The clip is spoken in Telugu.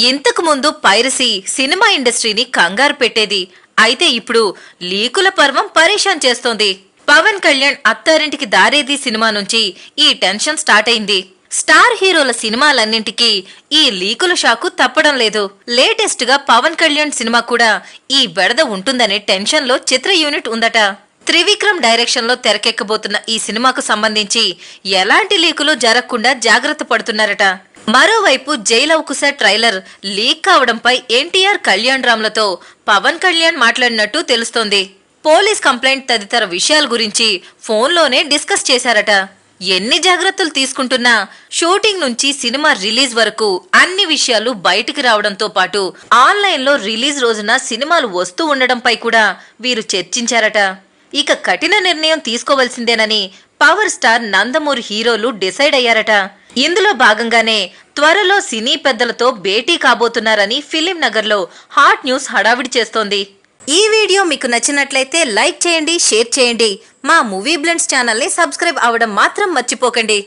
ఇంతకు ముందు పైరసీ సినిమా ఇండస్ట్రీని కంగారు పెట్టేది. అయితే ఇప్పుడు లీకుల పర్వం పరేషాన్ చేస్తోంది. పవన్ కళ్యాణ్ అత్తారింటికి దారేది సినిమా నుంచి ఈ టెన్షన్ స్టార్ట్ అయింది. స్టార్ హీరోల సినిమాలన్నింటికీ ఈ లీకుల షాకు తప్పడం లేదు. లేటెస్ట్ గా పవన్ కళ్యాణ్ సినిమా కూడా ఈ బెడద ఉంటుందనే టెన్షన్ లో చిత్ర యూనిట్ ఉందట. త్రివిక్రమ్ డైరెక్షన్ లో తెరకెక్కబోతున్న ఈ సినిమాకు సంబంధించి ఎలాంటి లీకులు జరగకుండా జాగ్రత్త పడుతున్నారట. మరోవైపు జైలవకుశ ట్రైలర్ లీక్ కావడంపై ఎన్టీఆర్ కళ్యాణ్ రామ్లతో పవన్ కళ్యాణ్ మాట్లాడినట్టు తెలుస్తోంది. పోలీస్ కంప్లైంట్ తదితర విషయాల గురించి ఫోన్లోనే డిస్కస్ చేశారట. ఎన్ని జాగ్రత్తలు తీసుకుంటున్నా షూటింగ్ నుంచి సినిమా రిలీజ్ వరకు అన్ని విషయాలు బయటికి రావడంతో పాటు ఆన్లైన్ లో రిలీజ్ రోజున సినిమాలు వస్తూ ఉండడంపై కూడా వీరు చర్చించారట. ఇక కఠిన నిర్ణయం తీసుకోవాల్సిందేనని పవర్ స్టార్ నందమూరి హీరోలు డిసైడ్ అయ్యారట. ఇందులో భాగంగానే త్వరలో సినీ పెద్దలతో భేటీ కాబోతున్నారని ఫిలిం నగర్ లో హాట్ న్యూస్ హడావిడి చేస్తోంది. ఈ వీడియో మీకు నచ్చినట్లయితే లైక్ చేయండి, షేర్ చేయండి. మా మూవీ బ్లెండ్స్ ఛానల్ ని సబ్స్క్రైబ్ అవ్వడం మాత్రం మర్చిపోకండి.